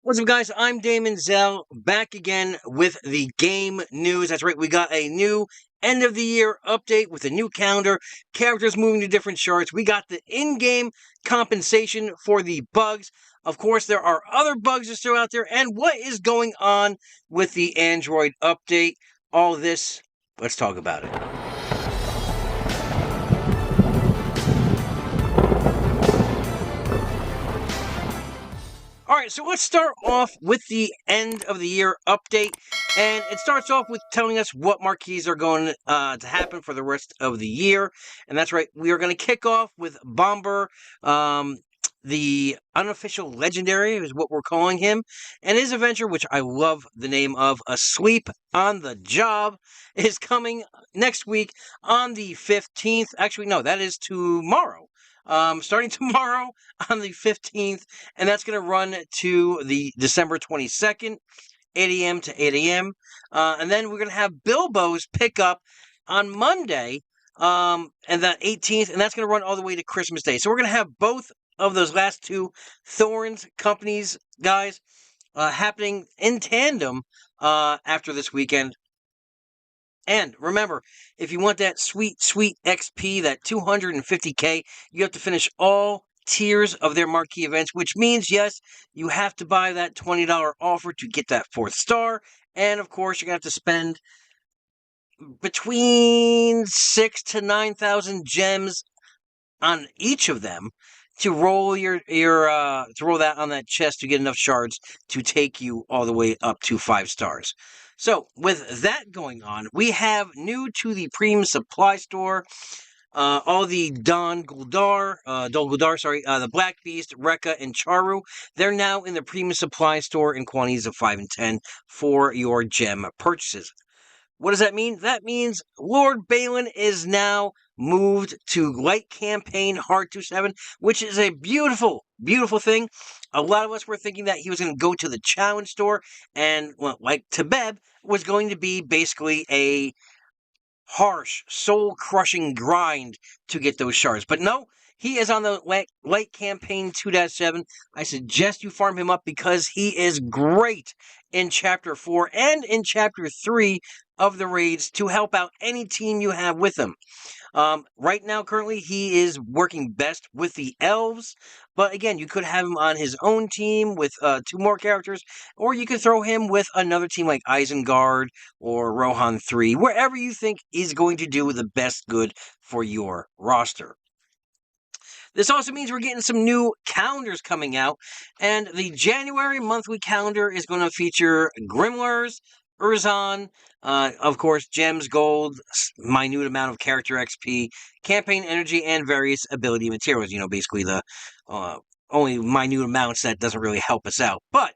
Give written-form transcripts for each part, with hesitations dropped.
What's up, guys? I'm Daemonxel, back again with the game news. That's right, we got a new end of the year update with a new calendar, characters moving to different charts. We got the in-game compensation for the bugs. Of course, there are other bugs that are still out there, and what is going on with the Android update. All this, let's talk about it. All right, so let's start off with the end of the year update. And it starts off with telling us what marquees are going to happen for the rest of the year. And that's right, we are going to kick off with Bomber, the unofficial legendary is what we're calling him. And his adventure, which I love the name of, A Sleep on the Job, is coming next week on the 15th. Actually, no, that is tomorrow. Starting tomorrow on the 15th, and that's going to run to the December 22nd, 8 a.m. to 8 a.m. And then we're going to have Bilbo's pickup on Monday, and that 18th, and that's going to run all the way to Christmas Day. So we're going to have both of those last two Thorns companies, guys, happening in tandem after this weekend. And remember, if you want that sweet, sweet XP, that 250k, you have to finish all tiers of their marquee events, which means, yes, you have to buy that $20 offer to get that 4th star. And of course, you're going to have to spend between 6 to 9,000 gems on each of them to roll to roll that on that chest to get enough shards to take you all the way up to 5 stars. So, with that going on, we have new to the Premium Supply Store, all the Dol Guldur, the Black Beast, Rekka, and Charu. They're now in the Premium Supply Store in quantities of 5 and 10 for your gem purchases. What does that mean? That means Lord Balin is now moved to Light Campaign Hard 2-7, which is a beautiful, beautiful thing. A lot of us were thinking that he was going to go to the Challenge Store, and, well, like Tabeb, was going to be basically a harsh, soul-crushing grind to get those shards. But no, he is on the Light Campaign 2-7. I suggest you farm him up because he is great in Chapter 4 and in Chapter 3 of the raids to help out any team you have with him. Right now, currently, he is working best with the Elves, but again, you could have him on his own team with 2 more characters, or you could throw him with another team like Isengard or Rohan 3, wherever you think is going to do the best good for your roster. This also means we're getting some new calendars coming out, and the January monthly calendar is going to feature Grimlars, Urzan, of course, gems, gold, minute amount of character XP, campaign energy, and various ability materials. You know, basically the only minute amounts that doesn't really help us out. But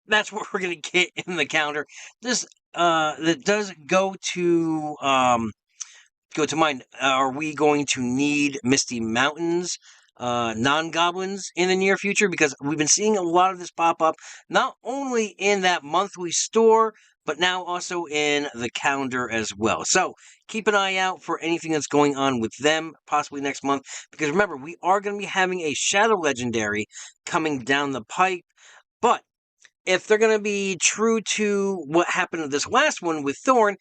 that's what we're going to get in the calendar. This that does go to mind. Are we going to need Misty Mountains non-goblins in the near future? Because we've been seeing a lot of this pop up, not only in that monthly store, but now also in the calendar as well. So keep an eye out for anything that's going on with them, possibly next month. Because remember, we are going to be having a Shadow Legendary coming down the pipe. But if they're going to be true to what happened to this last one with Thorn,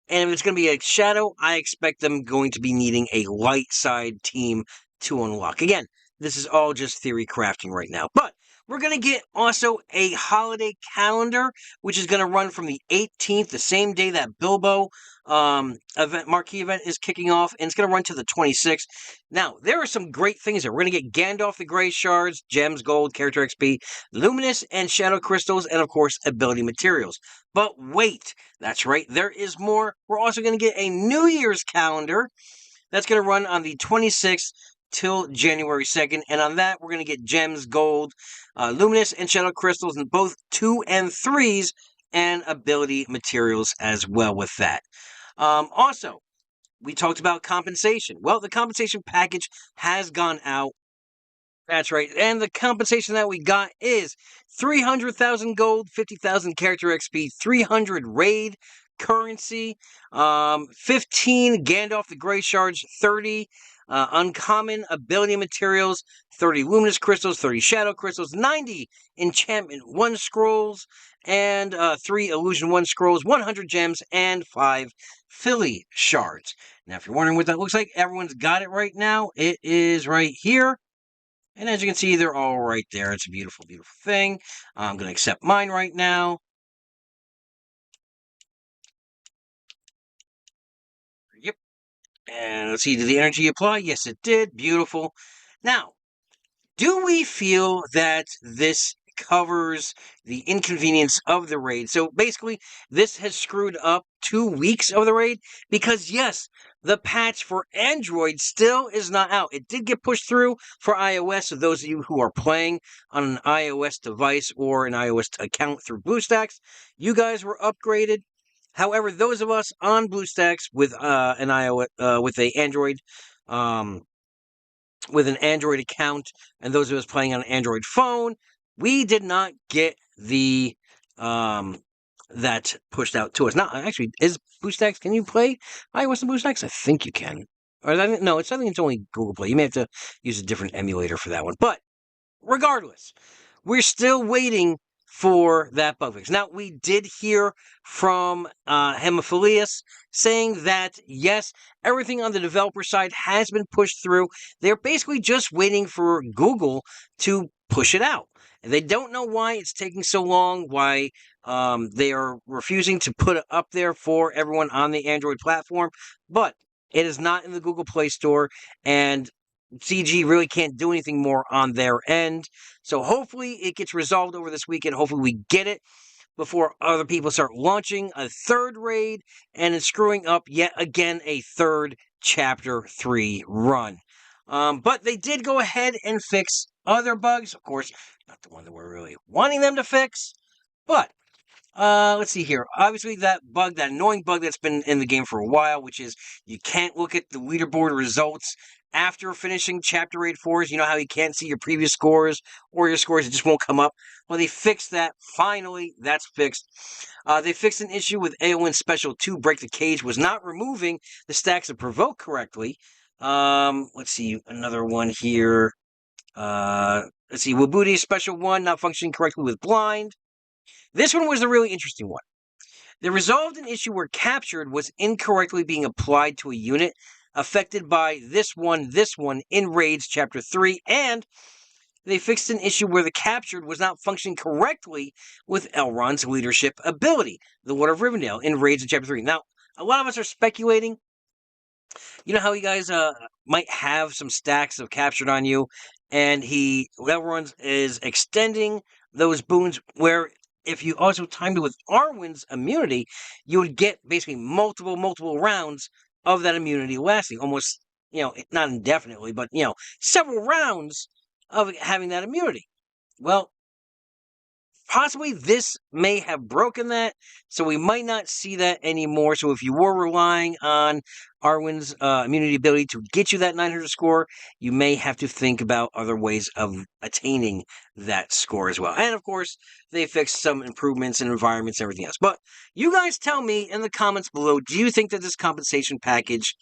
and if it's going to be a Shadow, I expect them going to be needing a light side team to unlock. Again, this is all just theory crafting right now. But we're going to get also a holiday calendar, which is going to run from the 18th, the same day that Bilbo marquee event is kicking off, and it's going to run to the 26th. Now, there are some great things there. We're going to get Gandalf the Grey Shards, Gems, Gold, Character XP, Luminous and Shadow Crystals, and of course, Ability Materials. But wait, that's right, there is more. We're also going to get a New Year's calendar that's going to run on the 26th till January 2nd, and on that, we're going to get Gems, Gold, Luminous, and Shadow Crystals in both 2 and 3s, and Ability Materials as well with that. Also, we talked about compensation. Well, the compensation package has gone out. That's right, and the compensation that we got is 300,000 gold, 50,000 character XP, 300 raid currency, 15 Gandalf the Grey Shards, 30 Uncommon ability materials, 30 luminous crystals, 30 shadow crystals, 90 enchantment 1 scrolls, and 3 illusion 1 scrolls, 100 gems, and 5 Philly shards. Now, if you're wondering what that looks like, everyone's got it right now. It is right here. And as you can see, they're all right there. It's a beautiful, beautiful thing. I'm going to accept mine right now. Yep. And let's see, did the energy apply? Yes, it did. Beautiful. Now, do we feel that this covers the inconvenience of the raid? So basically, this has screwed up 2 weeks of the raid because, yes, the patch for Android still is not out. It did get pushed through for iOS, so those of you who are playing on an iOS device or an iOS account through BlueStacks, you guys were upgraded. However, those of us on BlueStacks with an iOS with a Android with an Android account, and those of us playing on an Android phone, we did not get the that pushed out to us. Now, actually, is BlueStacks? Can you play iOS and BlueStacks? I think you can. Or no, I think it's only Google Play. You may have to use a different emulator for that one. But regardless, we're still waiting for that bug fix. Now, we did hear from Hemophilius saying that, yes, everything on the developer side has been pushed through. They're basically just waiting for Google to push it out. And they don't know why it's taking so long, why they are refusing to put it up there for everyone on the Android platform. But it is not in the Google Play Store, and CG really can't do anything more on their end. So hopefully it gets resolved over this weekend. Hopefully we get it before other people start launching a third raid and it's screwing up yet again a third Chapter 3 run. But they did go ahead and fix other bugs. Of course, not the one that we're really wanting them to fix. But let's see here. Obviously, that bug, that annoying bug that's been in the game for a while, which is you can't look at the leaderboard results after finishing Chapter 8 4s. You know how you can't see your previous scores or your scores, it just won't come up. Well, they fixed that. Finally, that's fixed. They fixed an issue with Éowyn's Special 2, Break the Cage, was not removing the stacks of Provoke correctly. Let's see, another one here. Let's see, Waboody's Special 1, not functioning correctly with Blind. This one was a really interesting one. They resolved an issue where captured was incorrectly being applied to a unit affected by this one in Raids Chapter 3, and they fixed an issue where the captured was not functioning correctly with Elrond's leadership ability, the Lord of Rivendell, in Raids in Chapter 3. Now, a lot of us are speculating. You know how you guys might have some stacks of captured on you, and Elrond is extending those boons where if you also timed it with Arwen's immunity, you would get basically multiple rounds of that immunity lasting almost, not indefinitely, but, several rounds of having that immunity. Well, possibly this may have broken that, so we might not see that anymore. So if you were relying on Arwen's immunity ability to get you that 900 score, you may have to think about other ways of attaining that score as well. And of course, they fixed some improvements in environments and everything else. But you guys tell me in the comments below, do you think that this compensation package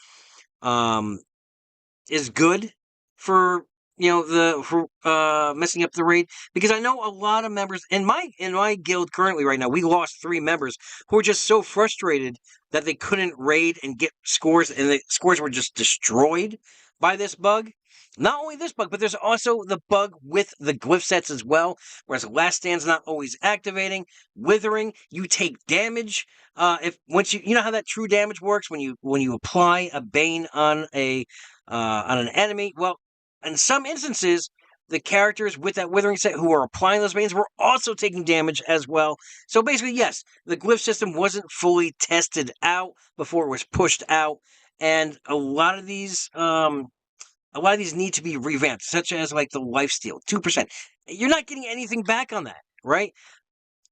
is good for messing up the raid? Because I know a lot of members in my guild currently right now, we lost 3 members who were just so frustrated that they couldn't raid and get scores, and the scores were just destroyed by this bug. Not only this bug, but there's also the bug with the glyph sets as well, whereas the last stand's not always activating. Withering, you take damage. Once you know how that true damage works when you apply a bane on an enemy. Well, in some instances, the characters with that withering set who are applying those banes were also taking damage as well. So basically, yes, the glyph system wasn't fully tested out before it was pushed out, and a lot of these need to be revamped, such as like the lifesteal 2%. You're not getting anything back on that, right?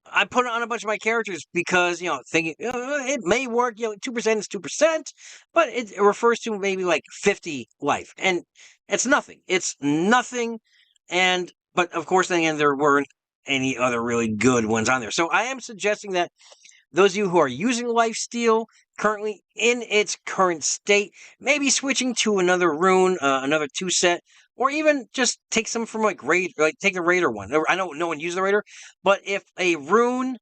I put it on a bunch of my characters because, thinking it may work, 2% is 2%, but it refers to maybe like 50 life. And it's nothing. It's nothing. But of course, then again, there weren't any other really good ones on there. So I am suggesting that those of you who are using lifesteal, currently in its current state, maybe switching to another rune, another 2-set, or even just take some from like raid, like take the raider one. I know no one uses the raider, but if a rune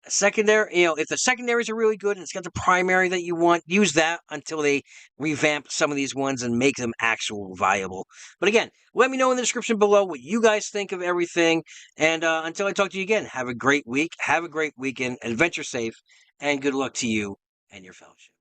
secondary, if the secondaries are really good and it's got the primary that you want, use that until they revamp some of these ones and make them actual viable. But again, let me know in the description below what you guys think of everything. And until I talk to you again, have a great week, have a great weekend, adventure safe, and good luck to you and your fellowship.